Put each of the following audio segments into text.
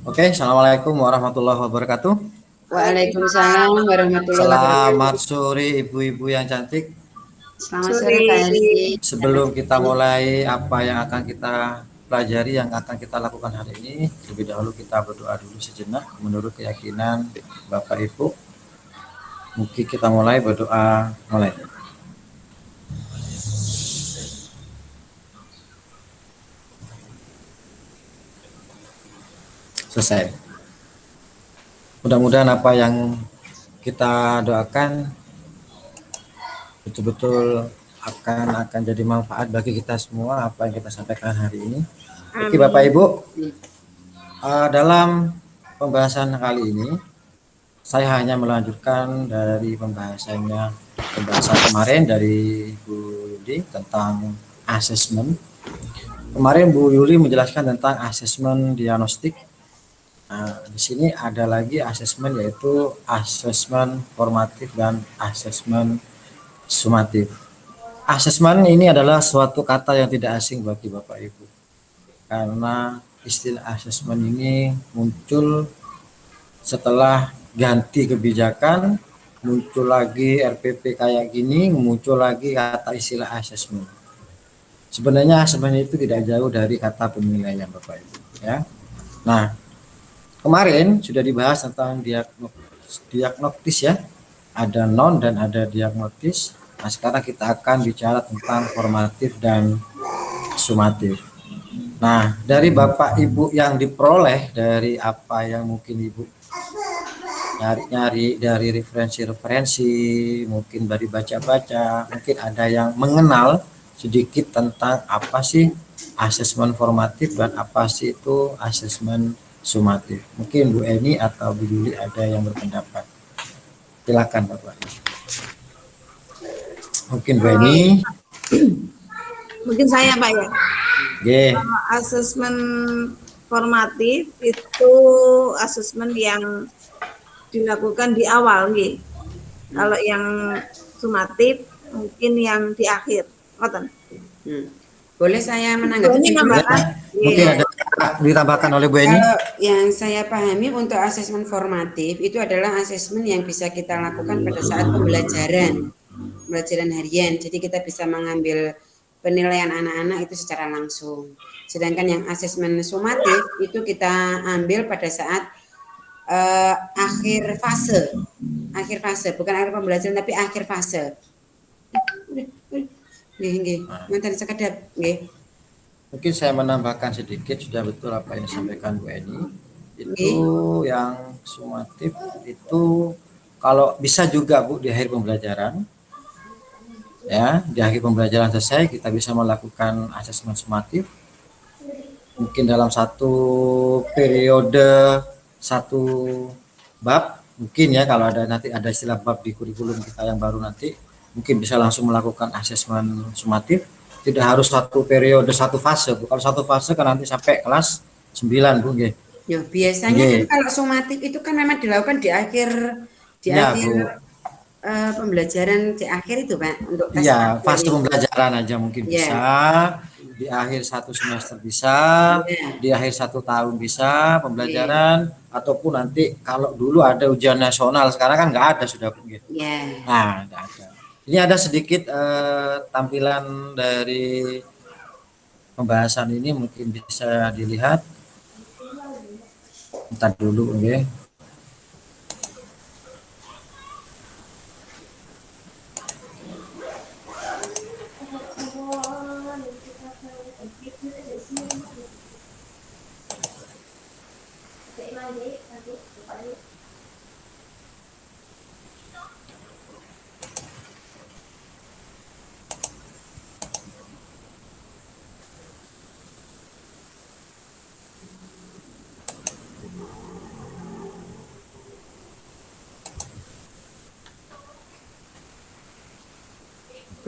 Oke, assalamualaikum warahmatullahi wabarakatuh. Waalaikumsalam warahmatullahi Selamat wabarakatuh. sore ibu-ibu yang cantik. Selamat sore Sore. Pak Heri. Sebelum kita mulai apa yang akan kita pelajari, yang akan kita lakukan hari ini, lebih dahulu kita berdoa dulu sejenak menurut keyakinan Bapak Ibu. Mungkin kita mulai berdoa mulai. Selesai. Mudah-mudahan apa yang kita doakan betul-betul akan jadi manfaat bagi kita semua apa yang kita sampaikan hari ini. Oke Bapak Amin. Ibu, dalam pembahasan kali ini saya hanya melanjutkan dari pembahasan kemarin dari Bu Yuli tentang asesmen. Kemarin Bu Yuli menjelaskan tentang asesmen diagnostik. Nah, di sini ada lagi asesmen, yaitu asesmen formatif dan asesmen sumatif. Asesmen ini adalah suatu kata yang tidak asing bagi Bapak Ibu, karena istilah asesmen ini muncul setelah ganti kebijakan, muncul lagi RPP kayak gini, muncul lagi kata istilah asesmen. Sebenarnya asesmen itu tidak jauh dari kata penilaian Bapak Ibu, ya. Nah, kemarin sudah dibahas tentang diagnostis ya. Ada non dan ada diagnostis. Nah, sekarang kita akan bicara tentang formatif dan sumatif. Nah, dari Bapak Ibu yang diperoleh dari apa yang mungkin Ibu nyari-nyari dari referensi-referensi, mungkin dari baca-baca, mungkin ada yang mengenal sedikit tentang apa sih asesmen formatif dan apa sih itu asesmen sumatif. Mungkin Bu Eni atau Bu Yuli ada yang berpendapat. Silakan Bapak. Mungkin Bu Eni. Mungkin saya Pak ya. G. Asesmen formatif itu asesmen yang dilakukan di awal nggih. Kalau yang sumatif mungkin yang di akhir. Ngoten. Boleh saya menanggapi? Ini nambahkan. Mungkin ada ditambahkan oleh Bu Eni. Kalau yang saya pahami untuk asesmen formatif itu adalah asesmen yang bisa kita lakukan pada saat pembelajaran harian. Jadi kita bisa mengambil penilaian anak-anak itu secara langsung. Sedangkan yang asesmen sumatif itu kita ambil pada saat akhir fase, bukan akhir pembelajaran tapi akhir fase. Nggih, ngoten sekedap nggih. Mungkin saya menambahkan sedikit, sudah betul apa yang disampaikan Bu Eni. Itu Nggih. yang sumatif itu kalau bisa juga Bu di akhir pembelajaran. Ya, di akhir pembelajaran selesai kita bisa melakukan asesmen sumatif. Mungkin dalam satu periode satu bab, mungkin ya kalau ada nanti ada istilah bab di kurikulum kita yang baru nanti, mungkin bisa langsung melakukan asesmen sumatif. Tidak harus satu periode satu fase Bu. Kalau satu fase kan nanti sampai kelas 9 Bu. Ya, biasanya kan kalau sumatif itu kan memang dilakukan di akhir Ya Bu. Pembelajaran di akhir itu Pak untuk tes Iya, akhir fase itu. pembelajaran aja mungkin Ya. bisa, di akhir satu semester bisa, Ya. di akhir satu tahun bisa Ya. pembelajaran, ataupun nanti kalau dulu ada ujian nasional, sekarang kan nggak ada sudah gitu. Ya. Nah, nggak ada. Ini ada sedikit tampilan dari pembahasan ini, mungkin bisa dilihat. Ntar dulu, oke.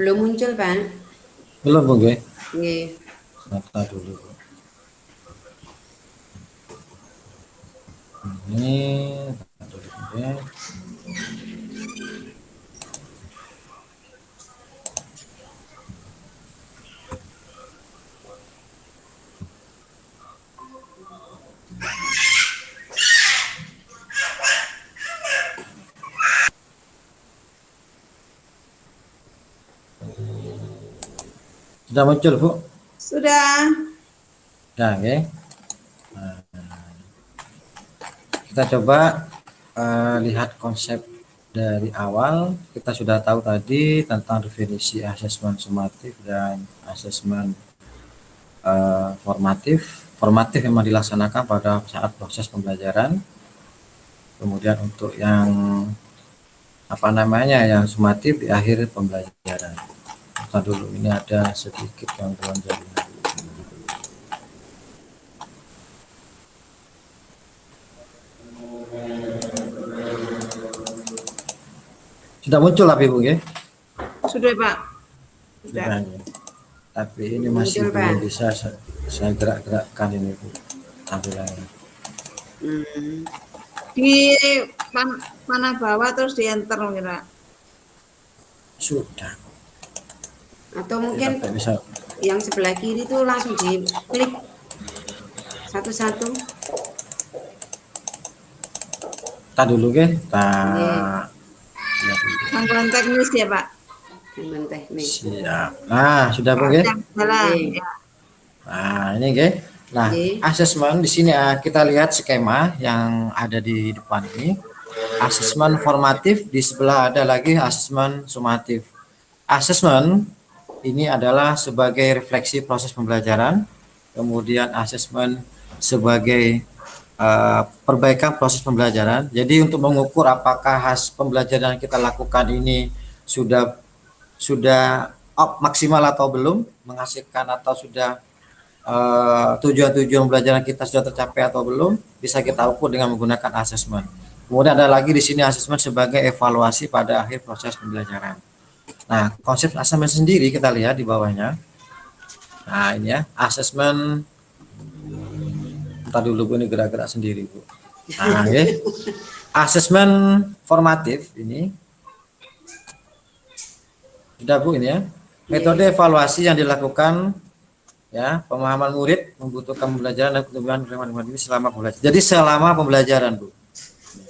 Belum muncul Pak. Belum Bu, oke. Nggih. Ntar dulu. Ini, oke. Sudah muncul, Bu? Sudah. Nah, oke. Nah, kita coba lihat konsep dari awal. Kita sudah tahu tadi tentang definisi asesmen sumatif dan asesmen formatif. Formatif memang dilaksanakan pada saat proses pembelajaran. Kemudian untuk yang yang sumatif di akhir pembelajaran. Kita dulu ini ada sedikit gangguan jaringan. Sudah muncul lah Ibu ya? Sudah, Pak. Sudah. Sudah. Ya. Tapi ini masih Muncul, belum Pak. bisa saya gerak-gerakkan ini Bu. Tampilannya. Di panah bawah terus di enter kira. Sudah. Atau mungkin Sampai bisa. yang sebelah kiri itu langsung diklik satu-satu. Kita dulu ya. Kita Iya. Gangguan teknis ya, Pak. Gangguan teknik. siap. Nah, sudah Bu ya? Jalan. Oke. Ya. Nah, ini oke. Nah, Oke. asesmen di sini kita lihat skema yang ada di depan ini. Asesmen formatif, di sebelah ada lagi asesmen sumatif. Asesmen ini adalah sebagai refleksi proses pembelajaran, kemudian asesmen sebagai perbaikan proses pembelajaran. Jadi untuk mengukur apakah pembelajaran yang kita lakukan ini sudah maksimal atau belum, menghasilkan atau sudah tujuan-tujuan pembelajaran kita sudah tercapai atau belum, bisa kita ukur dengan menggunakan asesmen. Kemudian ada lagi di sini asesmen sebagai evaluasi pada akhir proses pembelajaran. Nah, konsep asesmen sendiri kita lihat di bawahnya. Nah, ini ya, asesmen. Entar dulu Bu, ini gerak-gerak sendiri Bu. Nah, okay. Asesmen formatif ini. Sudah Bu ini ya. Metode evaluasi yang dilakukan ya, pemahaman murid membutuhkan pembelajaran dan ketumbuhan ini selama pembelajaran. Jadi selama pembelajaran Bu.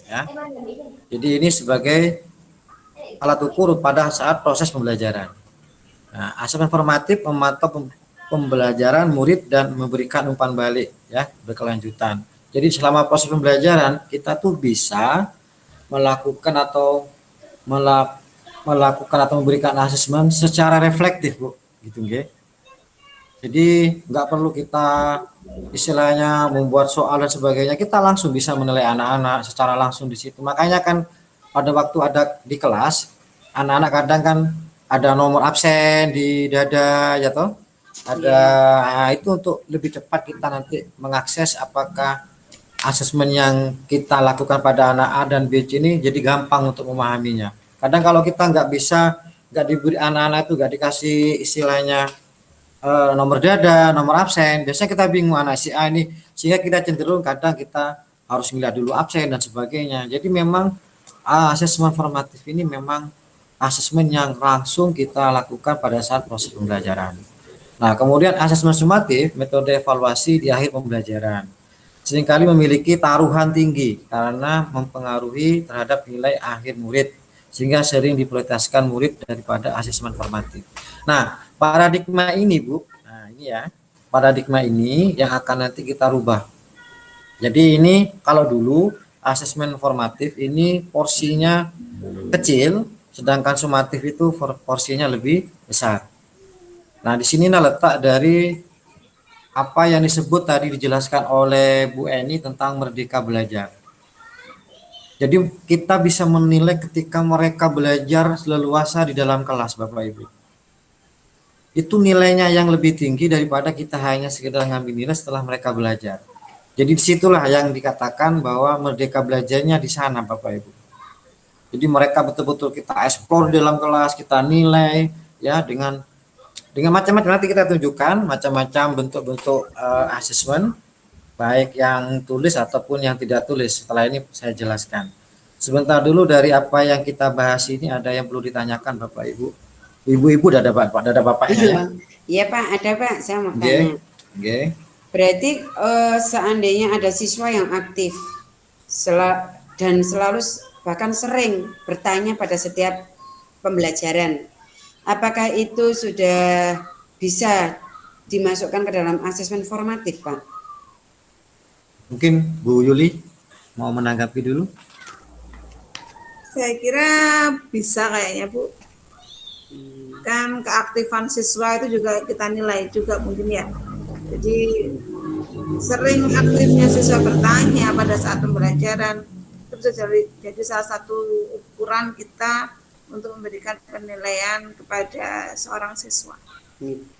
Ya. Jadi ini sebagai alat ukur pada saat proses pembelajaran. Nah, asesmen formatif memantau pembelajaran murid dan memberikan umpan balik ya, berkelanjutan. Jadi selama proses pembelajaran kita tuh bisa melakukan atau memberikan asesmen secara reflektif Bu, gitu nggih. Jadi nggak perlu kita istilahnya membuat soal dan sebagainya, kita langsung bisa menilai anak-anak secara langsung di situ. Makanya kan pada waktu ada di kelas, anak-anak kadang kan ada nomor absen di dada ya toh. Nah, itu untuk lebih cepat kita nanti mengakses apakah asesmen yang kita lakukan pada anak A dan B ini jadi gampang untuk memahaminya. Kadang kalau kita nggak diberi anak-anak itu nggak dikasih istilahnya nomor dada, nomor absen, biasanya kita bingung anak si A ini, sehingga kita cenderung kadang kita harus ngeliat dulu absen dan sebagainya. Jadi memang asesmen formatif ini memang asesmen yang langsung kita lakukan pada saat proses pembelajaran. Nah, kemudian asesmen sumatif, metode evaluasi di akhir pembelajaran. Seringkali memiliki taruhan tinggi karena mempengaruhi terhadap nilai akhir murid, sehingga sering diprioritaskan murid daripada asesmen formatif. Nah, paradigma ini Bu, nah ini ya, paradigma ini yang akan nanti kita rubah. Jadi ini kalau dulu asesmen formatif ini porsinya kecil, sedangkan sumatif itu porsinya lebih besar. Nah, di sini letak dari apa yang disebut tadi dijelaskan oleh Bu Eni tentang merdeka belajar. Jadi kita bisa menilai ketika mereka belajar leluasa di dalam kelas Bapak Ibu. Itu nilainya yang lebih tinggi daripada kita hanya sekedar ngambil nilai setelah mereka belajar. Jadi disitulah yang dikatakan bahwa merdeka belajarnya di sana Bapak Ibu. Jadi mereka betul-betul kita eksplor di dalam kelas, kita nilai ya dengan macam-macam, nanti kita tunjukkan macam-macam bentuk-bentuk asesmen, baik yang tulis ataupun yang tidak tulis. Setelah ini saya jelaskan. Sebentar dulu, dari apa yang kita bahas ini ada yang perlu ditanyakan Bapak Ibu. Ibu-ibu ada bapaknya ya? Iya Pak, ada Pak, saya mau tanya. Okay. Berarti seandainya ada siswa yang aktif dan selalu bahkan sering bertanya pada setiap pembelajaran, apakah itu sudah bisa dimasukkan ke dalam asesmen formatif, Pak? Mungkin Bu Yuli mau menanggapi dulu. Saya kira bisa kayaknya Bu. Kan keaktifan siswa itu juga kita nilai juga mungkin ya. Jadi sering aktifnya siswa bertanya pada saat pembelajaran itu bisa jadi salah satu ukuran kita untuk memberikan penilaian kepada seorang siswa.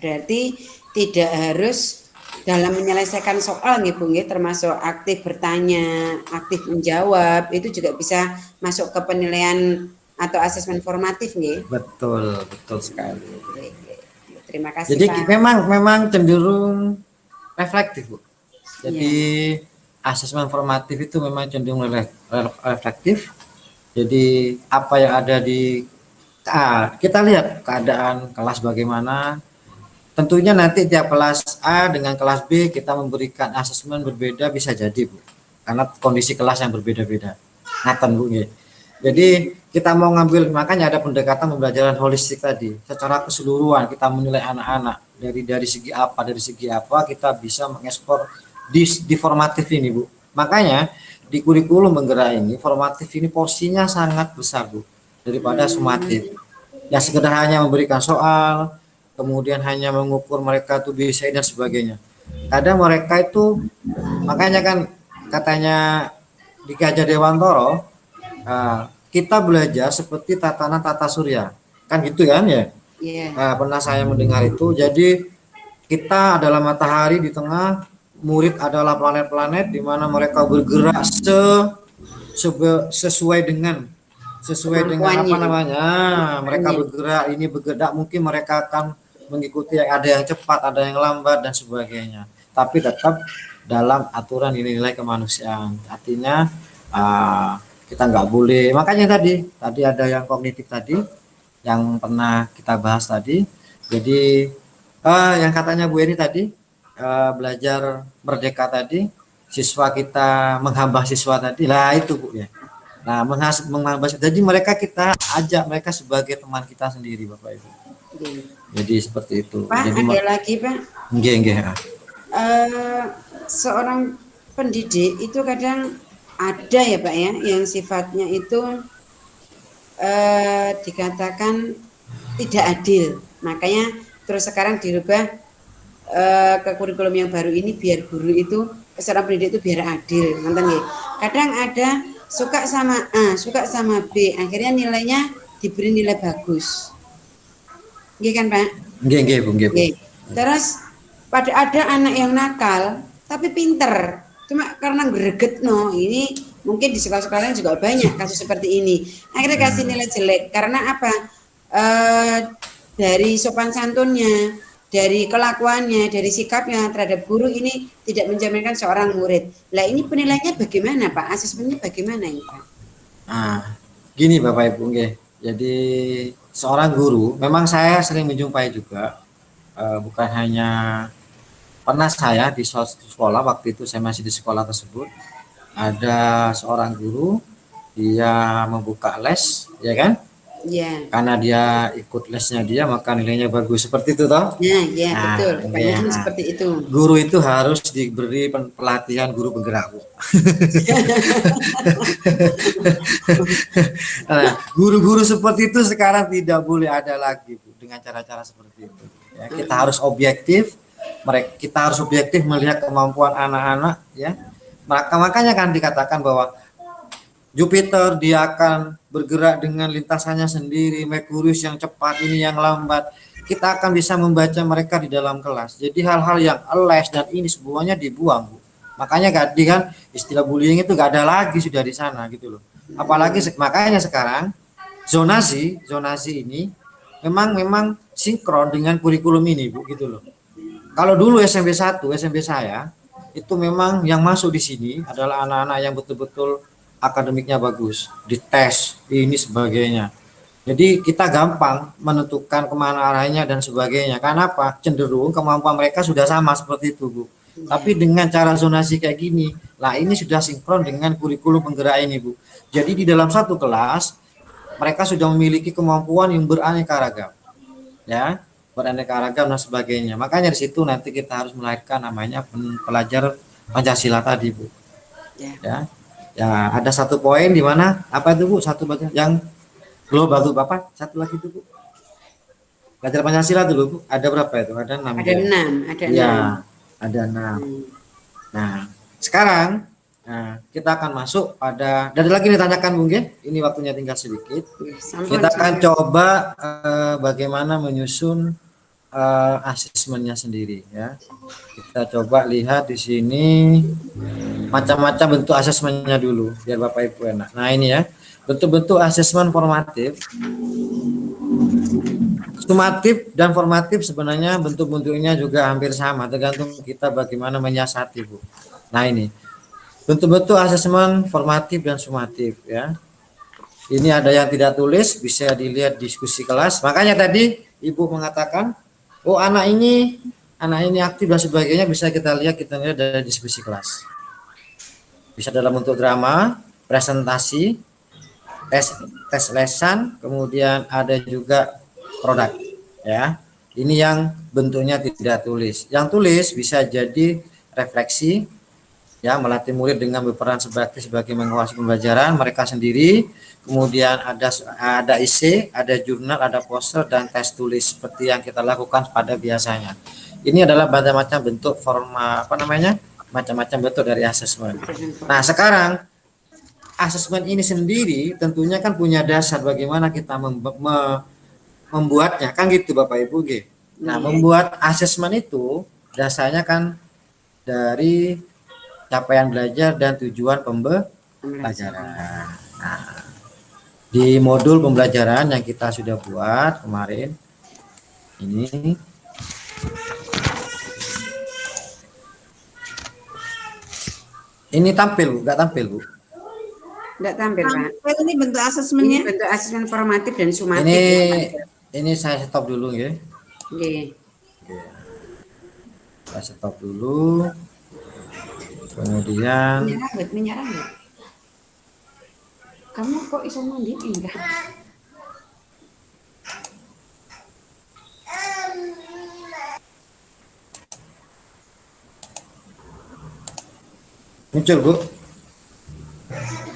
Berarti tidak harus dalam menyelesaikan soal nih Bung, termasuk aktif bertanya, aktif menjawab, itu juga bisa masuk ke penilaian atau asesmen formatif nih. Betul, betul sekali. Terima kasih Jadi Pak. memang cenderung reflektif, Bu. Jadi asesmen formatif itu memang cenderung reflektif. Jadi apa yang ada di kita lihat keadaan kelas bagaimana. Tentunya nanti tiap kelas A dengan kelas B kita memberikan asesmen berbeda bisa jadi, Bu. Karena kondisi kelas yang berbeda-beda. Ngaten, Bu. Jadi kita mau ngambil, makanya ada pendekatan pembelajaran holistik tadi. Secara keseluruhan kita menilai anak-anak dari segi apa kita bisa mengekspor di formatif ini, Bu. Makanya di kurikulum penggerak ini formatif ini porsinya sangat besar, Bu, daripada sumatif. Yang sekedar hanya memberikan soal, kemudian hanya mengukur mereka tuh bisa dan sebagainya. Kadang mereka itu, makanya kan katanya di Gajah Dewantoro, kita belajar seperti tatanan tata surya, kan gitu kan ya? Pernah saya mendengar itu. Jadi kita adalah matahari di tengah, murid adalah planet-planet di mana mereka bergerak sesuai dengan apa namanya, mereka bergerak ini bergerak, mungkin mereka akan mengikuti ada yang cepat, ada yang lambat dan sebagainya, tapi tetap dalam aturan nilai-nilai kemanusiaan. Artinya kita nggak boleh, makanya tadi ada yang kognitif tadi yang pernah kita bahas tadi. Jadi yang katanya Bu Eni tadi, belajar merdeka tadi, siswa kita menghamba siswa tadi lah itu, Bu ya. Nah, menghamba, jadi mereka kita ajak mereka sebagai teman kita sendiri, Bapak Ibu. Jadi seperti itu. Pak, jadi, ada lagi Pak. Nggih. Seorang pendidik itu kadang ada ya Pak ya, yang sifatnya itu dikatakan tidak adil. Makanya terus sekarang dirubah ke kurikulum yang baru ini biar guru itu, seorang pendidik itu biar adil. Kadang ada suka sama A, suka sama B, akhirnya nilainya diberi nilai bagus. Nggih kan Pak? Nggih, Bu. Terus ada anak yang nakal tapi pinter, cuma karena greget ini mungkin di sekolah-sekolah juga banyak kasus seperti ini. Akhirnya kasih nilai jelek karena apa? Dari sopan santunnya, dari kelakuannya, dari sikapnya terhadap guru ini tidak menjaminkan seorang murid. Lah ini penilaiannya bagaimana Pak? Asesmennya bagaimana ini Pak? Gini Bapak Ibu, jadi seorang guru, memang saya sering menjumpai juga, bukan hanya pernah saya di sekolah, waktu itu saya masih di sekolah tersebut, ada seorang guru, dia membuka les, ya kan? Iya. Karena dia ikut lesnya dia, maka nilainya bagus, seperti itu toh? Iya, betul. Kayaknya seperti itu. Guru itu harus diberi pelatihan guru penggerak, Bu. Nah, guru-guru seperti itu sekarang tidak boleh ada lagi, Bu, dengan cara-cara seperti itu. Ya, kita harus objektif, kita harus objektif melihat kemampuan anak-anak, ya. Makanya kan dikatakan bahwa Jupiter dia akan bergerak dengan lintasannya sendiri, Merkurius yang cepat, ini yang lambat. Kita akan bisa membaca mereka di dalam kelas. Jadi hal-hal yang les dan ini semuanya dibuang, Bu. Makanya kan istilah bullying itu gak ada lagi sudah di sana gitu loh. Apalagi makanya sekarang zonasi ini memang sinkron dengan kurikulum ini, Bu, gitu loh. Kalau dulu SMP 1, SMP saya itu memang yang masuk di sini adalah anak-anak yang betul-betul akademiknya bagus, dites ini sebagainya. Jadi kita gampang menentukan kemana arahnya dan sebagainya. Karena apa? Cenderung kemampuan mereka sudah sama seperti itu, Bu. Tapi dengan cara zonasi kayak gini, lah ini sudah sinkron dengan kurikulum penggerak ini, Bu. Jadi di dalam satu kelas mereka sudah memiliki kemampuan yang beraneka ragam. Ya. beraneka ragam dan sebagainya. Makanya di situ nanti kita harus melahirkan namanya pelajar Pancasila tadi, Bu. Ya. Ya. Ya, ada satu poin di mana apa itu, Bu? Satu baca yang global tuh Bapak, satu lagi itu, Bu. Pelajar Pancasila dulu, Bu. Ada berapa itu? Ada 6 Ada ya. 6, ada Iya, 6. ada 6. Hmm. Nah, sekarang kita akan masuk pada, dari lagi ditanyakan Bung Ge, ini waktunya tinggal sedikit. Sampun, Kita akan sampun. coba bagaimana menyusun asesmennya sendiri ya. Kita coba lihat di sini macam-macam bentuk asesmennya dulu biar Bapak Ibu enak. Nah, ini ya. Bentuk-bentuk asesmen formatif. Sumatif dan formatif sebenarnya bentuk-bentuknya juga hampir sama, tergantung kita bagaimana menyiasati, Bu. Nah, ini bentuk-bentuk asesmen formatif dan sumatif ya. Ini ada yang tidak tulis, bisa dilihat diskusi kelas. Makanya tadi Ibu mengatakan, oh anak ini aktif dan sebagainya, bisa kita lihat dari diskusi kelas. Bisa dalam bentuk drama, presentasi, tes lesan, kemudian ada juga produk ya. Ini yang bentuknya tidak tulis. Yang tulis bisa jadi refleksi ya, melatih murid dengan berperan sebagai menguasai pembelajaran mereka sendiri. Kemudian ada IC, ada jurnal, ada poster dan tes tulis seperti yang kita lakukan pada biasanya. Ini adalah macam-macam bentuk macam-macam bentuk dari asesmen. Nah, sekarang asesmen ini sendiri tentunya kan punya dasar bagaimana kita membuatnya, kan gitu Bapak Ibu G. Nah, membuat asesmen itu dasarnya kan dari capaian belajar dan tujuan pembelajaran. Nah, di modul pembelajaran yang kita sudah buat kemarin ini tampil Bu, nggak tampil Bu? Nggak tampil, Pak. Ini bentuk Ini asesmennya. bentuk asesmen formatif dan sumatif. Ini saya stop dulu ya. Oke. Saya stop dulu. Kemudian Minyak rambut. Kamu kok iso mandi enggak? muncul Bu?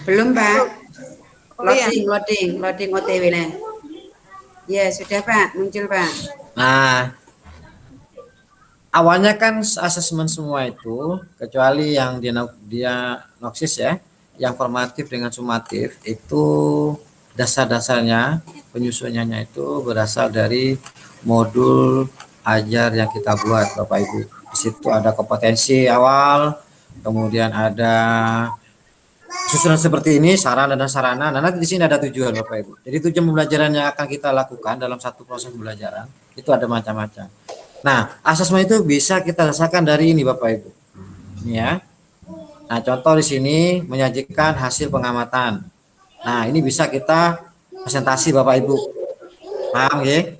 Belum, Pak. Oh, iya. Loading OTW lah. Ya, sudah Pak, muncul Pak. Nah, awalnya kan asesmen semua itu, kecuali yang diagnosis ya, yang formatif dengan sumatif, itu dasar-dasarnya, penyusunannya itu berasal dari modul ajar yang kita buat Bapak Ibu. Di situ ada kompetensi awal, kemudian ada susunan seperti ini, sarana dan sarana. Nah, nanti di sini ada tujuan Bapak Ibu. Jadi tujuan pembelajaran yang akan kita lakukan dalam satu proses pembelajaran itu ada macam-macam. Nah, asesmen itu bisa kita rasakan dari ini Bapak Ibu. Ini ya. Nah, contoh di sini menyajikan hasil pengamatan. Nah, ini bisa kita presentasi Bapak Ibu. Paham ya?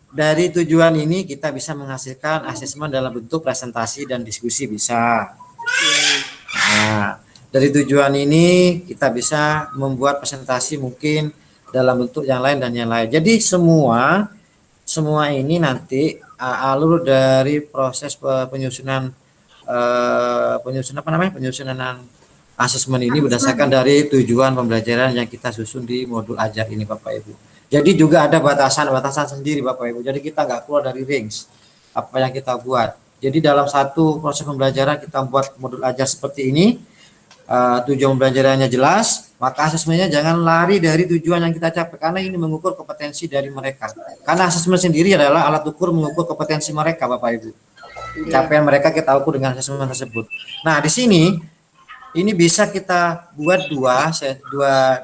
Dari tujuan ini kita bisa menghasilkan asesmen dalam bentuk presentasi dan diskusi bisa. Nah, dari tujuan ini kita bisa membuat presentasi mungkin dalam bentuk yang lain dan yang lain. Jadi semua ini nanti alur dari proses penyusunan asesmen ini berdasarkan dari tujuan pembelajaran yang kita susun di modul ajar ini Bapak Ibu. Jadi juga ada batasan-batasan sendiri Bapak Ibu. Jadi kita nggak keluar dari range apa yang kita buat. Jadi dalam satu proses pembelajaran kita buat modul ajar seperti ini, tujuan pembelajarannya jelas, maka asesmennya jangan lari dari tujuan yang kita capai karena ini mengukur kompetensi dari mereka. Karena asesmen sendiri adalah alat ukur mengukur kompetensi mereka Bapak Ibu. Capaian mereka kita ukur dengan asesmen tersebut. Nah, di sini ini bisa kita buat dua asesmen.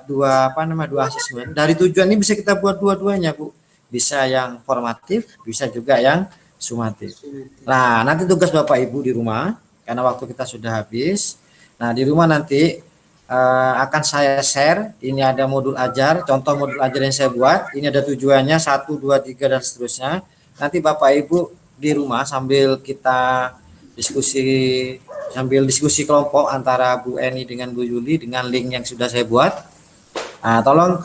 Dari tujuan ini bisa kita buat dua-duanya, Bu. Bisa yang formatif, bisa juga yang sumatif. Nah, nanti tugas Bapak Ibu di rumah, karena waktu kita sudah habis. Nah, di rumah nanti akan saya share. Ini ada modul ajar, contoh modul ajar yang saya buat. Ini ada tujuannya 1, 2, 3 dan seterusnya. Nanti Bapak Ibu di rumah sambil kita diskusi kelompok antara Bu Eni dengan Bu Yuli dengan link yang sudah saya buat. Nah, tolong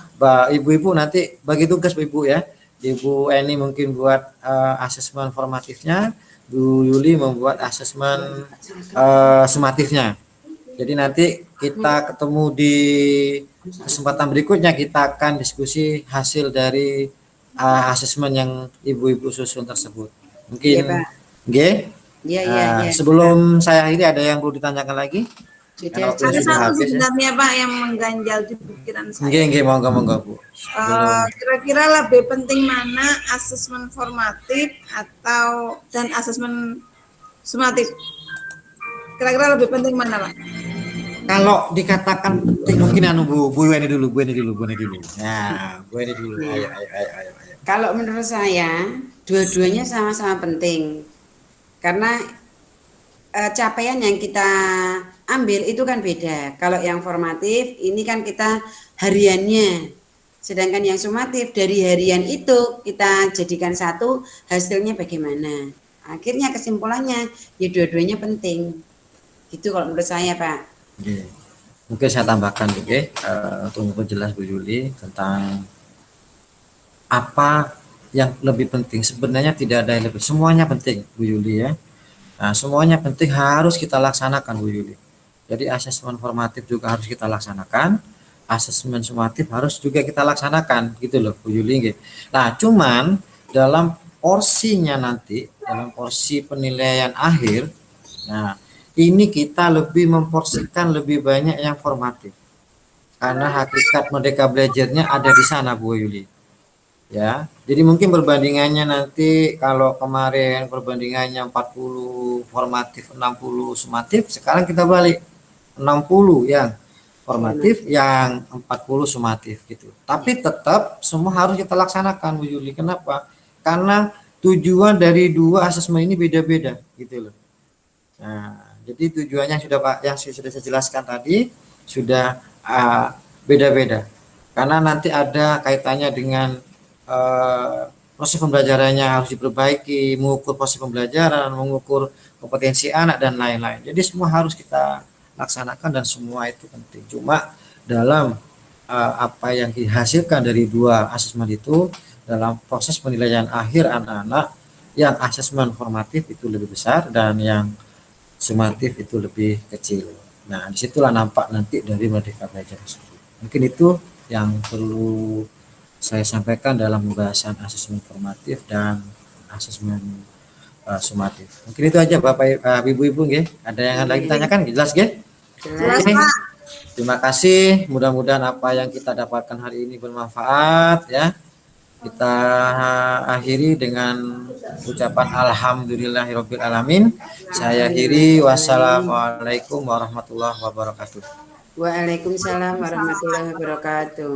ibu-ibu nanti bagi tugas ibu ya. Ibu Eni mungkin buat asesmen formatifnya, Bu Yuli membuat asesmen sumatifnya. Jadi nanti kita ketemu di kesempatan berikutnya, kita akan diskusi hasil dari asesmen yang ibu-ibu susun tersebut. Iya, Mungkin, Pak. nggih. Iya, iya, iya. Sebelum saya akhiri, ada yang perlu ditanyakan lagi? Sudah, Karena waktu Ada sudah satu habis ya. sebenarnya Pak yang mengganjal di pikiran Nggih, saya. nggih, monggo Bu. Kira-kira lebih penting mana asesmen formatif dan asesmen sumatif? Kira-kira lebih penting mana Pak? Kalau dikatakan penting, mungkin Bu Weni dulu. Nah, Bu Weni dulu. Nah, Ayo. kalau menurut saya dua-duanya sama-sama penting karena capaian yang kita ambil itu kan beda. Kalau yang formatif ini kan kita hariannya, sedangkan yang sumatif dari harian itu kita jadikan satu, hasilnya bagaimana. Akhirnya kesimpulannya ya dua-duanya penting. Gitu kalau menurut saya, Pak. Nggih. Mungkin saya tambahkan juga untuk memperjelas Bu Yuli tentang apa yang lebih penting. Sebenarnya tidak ada yang lebih, semuanya penting Bu Yuli ya. Nah, semuanya penting harus kita laksanakan Bu Yuli. Jadi asesmen formatif juga harus kita laksanakan, asesmen sumatif harus juga kita laksanakan gitu loh Bu Yuli. Nah, cuman dalam porsinya nanti, dalam porsi penilaian akhir, nah ini kita lebih memporsikan lebih banyak yang formatif. Karena hakikat Merdeka Belajarnya ada di sana Bu Yuli. Ya, jadi mungkin perbandingannya nanti kalau kemarin perbandingannya 40 formatif, 60 sumatif, sekarang kita balik 60 yang formatif, yang 40 sumatif gitu. Tapi tetap semua harus kita laksanakan Bu Yuli. Kenapa? Karena tujuan dari dua asesmen ini beda-beda gitu loh. Nah, jadi tujuannya sudah Pak, yang sudah saya jelaskan tadi sudah beda-beda. Karena nanti ada kaitannya dengan proses pembelajarannya harus diperbaiki, mengukur proses pembelajaran, mengukur kompetensi anak dan lain-lain. Jadi semua harus kita laksanakan dan semua itu penting. Cuma dalam apa yang dihasilkan dari dua asesmen itu dalam proses penilaian akhir anak-anak, yang asesmen formatif itu lebih besar dan yang sumatif itu lebih kecil. Nah, disitulah nampak nanti dari Merdeka Belajar tersebut. Mungkin itu yang perlu saya sampaikan dalam pembahasan asesmen formatif dan asesmen sumatif. Mungkin itu aja Bapak Ibu-ibu nggih. Ada yang lagi tanyakan? Jelas nggih? Jelas Oke. Pak. Terima kasih. Mudah-mudahan apa yang kita dapatkan hari ini bermanfaat ya. Kita akhiri dengan ucapan alhamdulillahirabbil alamin. Saya akhiri, wassalamualaikum warahmatullahi wabarakatuh. Waalaikumsalam warahmatullahi wabarakatuh.